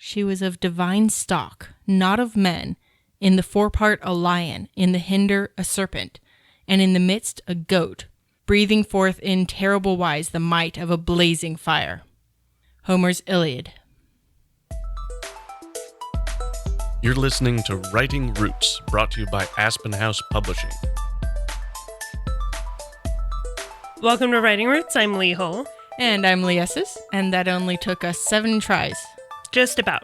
She was of divine stock, not of men, in the forepart a lion, in the hinder a serpent, and in the midst a goat, breathing forth in terrible wise the might of a blazing fire. Homer's Iliad. You're listening to Writing Roots, brought to you by Aspen House Publishing. Welcome to Writing Roots. I'm Leigh Hull. And I'm Leigh Esses, and that only took us 7 tries. Just about.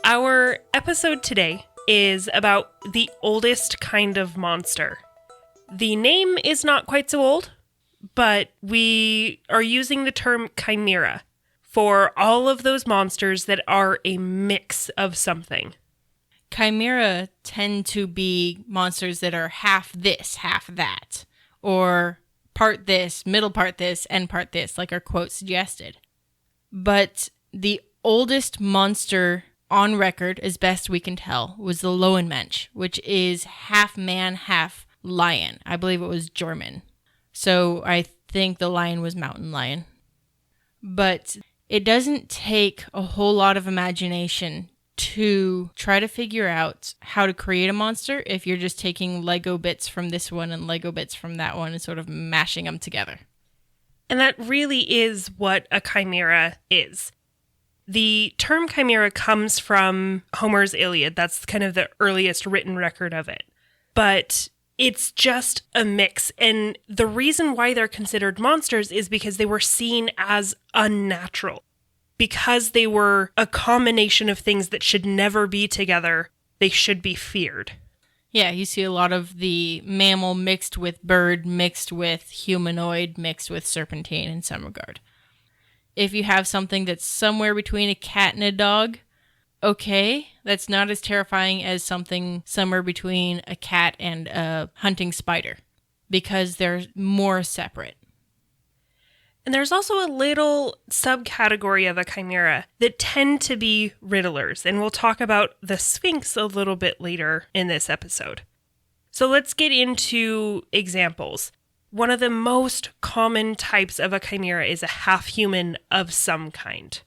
Our episode today is about the oldest kind of monster. The name is not quite so old, but we are using the term Chimera for all of those monsters that are a mix of something. Chimera tend to be monsters that are half this, half that, or part this, middle part this, end part this, like our quote suggested. But the oldest monster on record, as best we can tell, was the Löwenmensch, which is half man, half lion. I believe it was German. So I think the lion was mountain lion. But it doesn't take a whole lot of imagination to try to figure out how to create a monster if you're just taking Lego bits from this one and Lego bits from that one and sort of mashing them together. And that really is what a chimera is. The term chimera comes from Homer's Iliad. That's kind of the earliest written record of it. But it's just a mix. And the reason why they're considered monsters is because they were seen as unnatural. Because they were a combination of things that should never be together, they should be feared. Yeah, you see a lot of the mammal mixed with bird, mixed with humanoid, mixed with serpentine in some regard. If you have something that's somewhere between a cat and a dog, okay, that's not as terrifying as something somewhere between a cat and a hunting spider, because they're more separate. And there's also a little subcategory of a chimera that tend to be riddlers, and we'll talk about the Sphinx a little bit later in this episode. So let's get into examples. One of the most common types of a chimera is a half-human of some kind.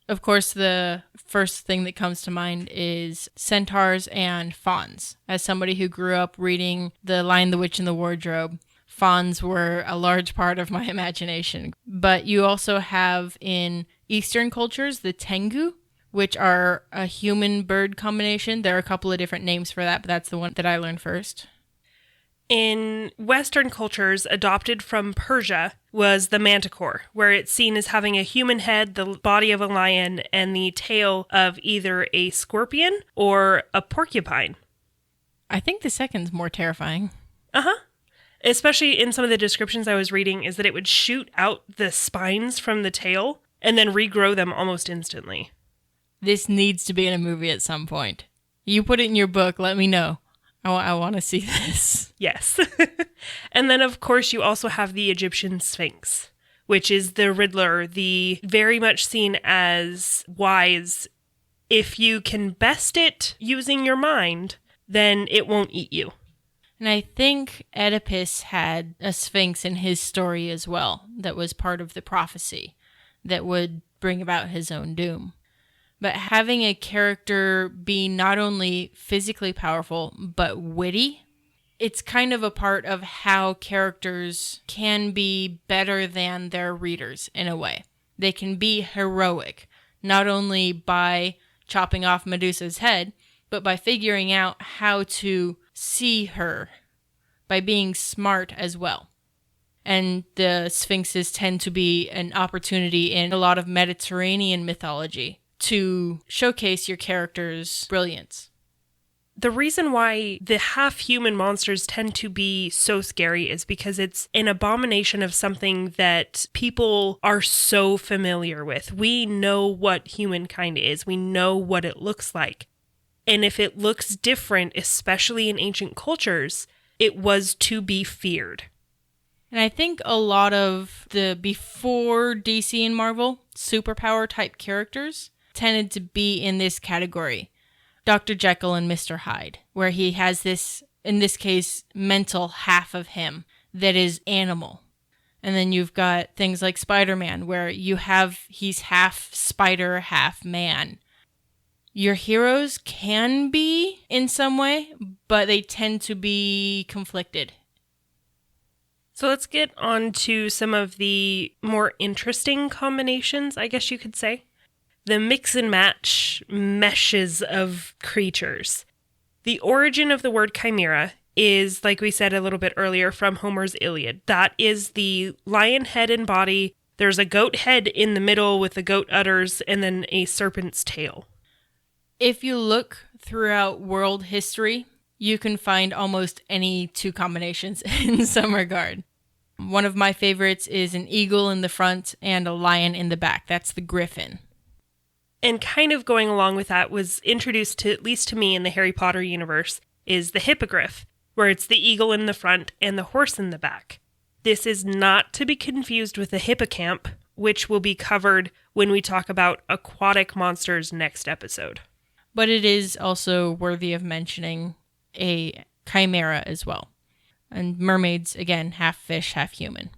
Of course, the first thing that comes to mind is centaurs and fauns. As somebody who grew up reading The Lion, the Witch, and the Wardrobe, fauns were a large part of my imagination. But you also have in Eastern cultures the tengu, which are a human-bird combination. There are a couple of different names for that, but that's the one that I learned first. In Western cultures, adopted from Persia, was the manticore, where it's seen as having a human head, the body of a lion, and the tail of either a scorpion or a porcupine. I think the second's more terrifying. Uh-huh. Especially in some of the descriptions I was reading, is that it would shoot out the spines from the tail and then regrow them almost instantly. This needs to be in a movie at some point. You put it in your book, let me know. I want to see this. Yes. And then, of course, you also have the Egyptian Sphinx, which is the Riddler, the very much seen as wise. If you can best it using your mind, then it won't eat you. And I think Oedipus had a Sphinx in his story as well that was part of the prophecy that would bring about his own doom. But having a character be not only physically powerful, but witty, it's kind of a part of how characters can be better than their readers in a way. They can be heroic, not only by chopping off Medusa's head, but by figuring out how to see her, by being smart as well. And the Sphinxes tend to be an opportunity in a lot of Mediterranean mythology to showcase your character's brilliance. The reason why the half-human monsters tend to be so scary is because it's an abomination of something that people are so familiar with. We know what humankind is. We know what it looks like. And if it looks different, especially in ancient cultures, it was to be feared. And I think a lot of the before DC and Marvel superpower type characters tended to be in this category. Dr. Jekyll and Mr. Hyde, where he has this, in this case, mental half of him that is animal. And then you've got things like Spider-Man, where he's half spider, half man. Your heroes can be in some way, but they tend to be conflicted. So let's get on to some of the more interesting combinations, I guess you could say. The mix and match meshes of creatures. The origin of the word chimera is, like we said a little bit earlier, from Homer's Iliad. That is the lion head and body. There's a goat head in the middle with the goat udders and then a serpent's tail. If you look throughout world history, you can find almost any two combinations in some regard. One of my favorites is an eagle in the front and a lion in the back. That's the griffin. And kind of going along with that was introduced to, at least to me in the Harry Potter universe, is the hippogriff, where it's the eagle in the front and the horse in the back. This is not to be confused with the hippocamp, which will be covered when we talk about aquatic monsters next episode. But it is also worthy of mentioning a chimera as well. And mermaids, again, half fish, half human.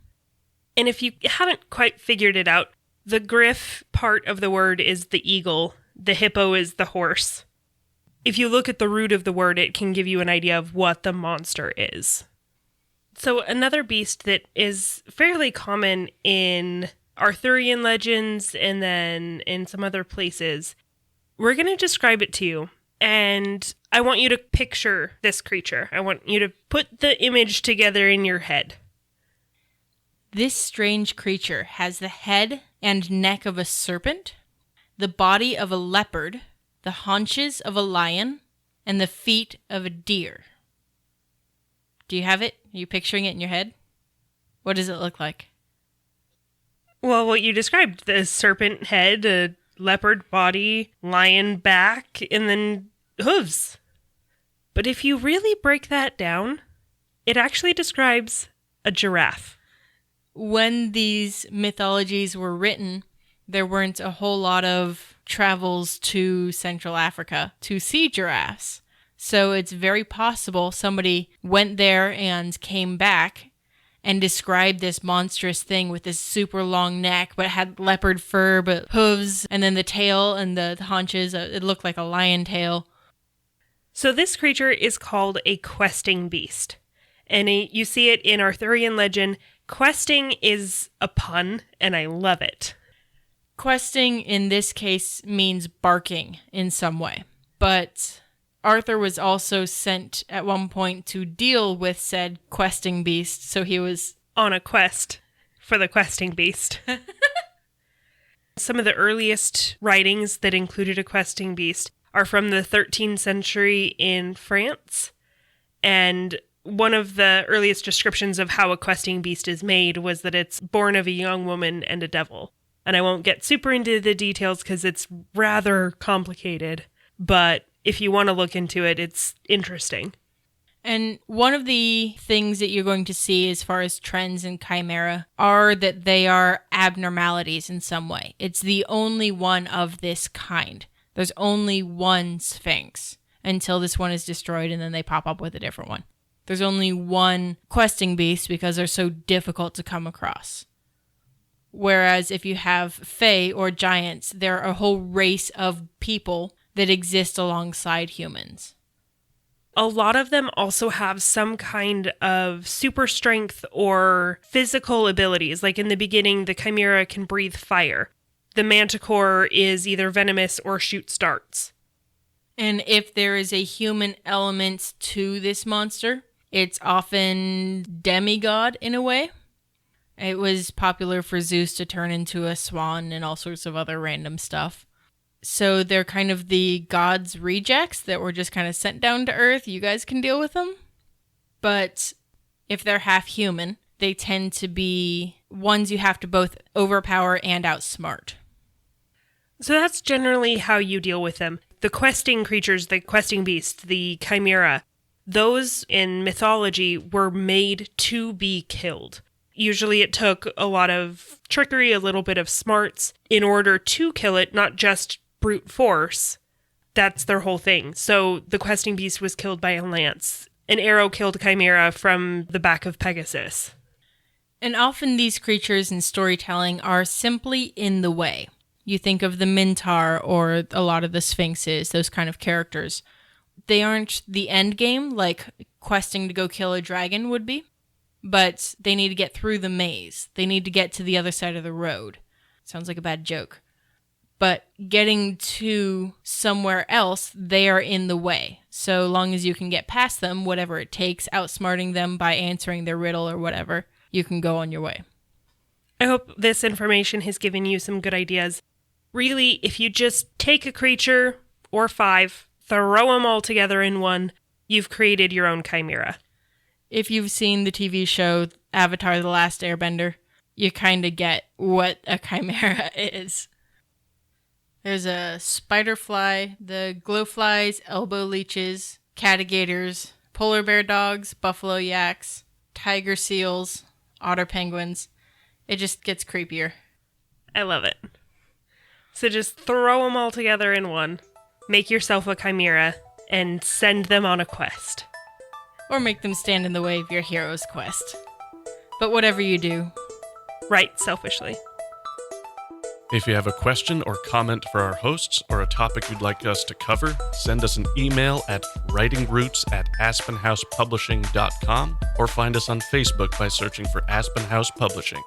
And if you haven't quite figured it out, the griff part of the word is the eagle, the hippo is the horse. If you look at the root of the word, it can give you an idea of what the monster is. So another beast that is fairly common in Arthurian legends and then in some other places, we're going to describe it to you. And I want you to picture this creature. I want you to put the image together in your head. This strange creature has the head and neck of a serpent, the body of a leopard, the haunches of a lion, and the feet of a deer. Do you have it? Are you picturing it in your head? What does it look like? Well, what you described, the serpent head, a leopard body, lion back, and then hooves. But if you really break that down, it actually describes a giraffe. When these mythologies were written, there weren't a whole lot of travels to Central Africa to see giraffes. So it's very possible somebody went there and came back and described this monstrous thing with this super long neck, but it had leopard fur, but hooves, and then the tail and the haunches. It looked like a lion tail. So this creature is called a questing beast. And you see it in Arthurian legend. Questing is a pun, and I love it. Questing in this case means barking in some way. But Arthur was also sent at one point to deal with said questing beast, so he was on a quest for the questing beast. Some of the earliest writings that included a questing beast are from the 13th century in France. And one of the earliest descriptions of how a questing beast is made was that it's born of a young woman and a devil. And I won't get super into the details because it's rather complicated. But if you want to look into it, it's interesting. And one of the things that you're going to see as far as trends in Chimera are that they are abnormalities in some way. It's the only one of this kind. There's only one Sphinx until this one is destroyed and then they pop up with a different one. There's only one questing beast because they're so difficult to come across. Whereas if you have Fae or giants, they're a whole race of people that exist alongside humans. A lot of them also have some kind of super strength or physical abilities. Like in the beginning, the Chimera can breathe fire. The Manticore is either venomous or shoots darts. And if there is a human element to this monster, it's often demigod in a way. It was popular for Zeus to turn into a swan and all sorts of other random stuff. So they're kind of the gods' rejects that were just kind of sent down to Earth. You guys can deal with them. But if they're half human, they tend to be ones you have to both overpower and outsmart. So that's generally how you deal with them. The questing creatures, the questing beasts, the Chimera, those in mythology were made to be killed. Usually it took a lot of trickery, a little bit of smarts in order to kill it, not just brute force. That's their whole thing. So the questing beast was killed by a lance. An arrow killed Chimera from the back of Pegasus. And often these creatures in storytelling are simply in the way. You think of the Minotaur or a lot of the Sphinxes, those kind of characters. They aren't the end game like questing to go kill a dragon would be, but they need to get through the maze. They need to get to the other side of the road. Sounds like a bad joke. But getting to somewhere else, they are in the way. So long as you can get past them, whatever it takes, outsmarting them by answering their riddle or whatever, you can go on your way. I hope this information has given you some good ideas. Really, if you just take a creature or 5, throw them all together in one, you've created your own chimera. If you've seen the TV show Avatar: The Last Airbender, you kind of get what a chimera is. There's a spider fly, the glowflies, elbow leeches, catigators, polar bear dogs, buffalo yaks, tiger seals, otter penguins. It just gets creepier. I love it. So just throw them all together in one, make yourself a chimera, and send them on a quest. Or make them stand in the way of your hero's quest. But whatever you do, write selfishly. If you have a question or comment for our hosts or a topic you'd like us to cover, send us an email at writingroots@aspenhousepublishing.com or find us on Facebook by searching for Aspen House Publishing.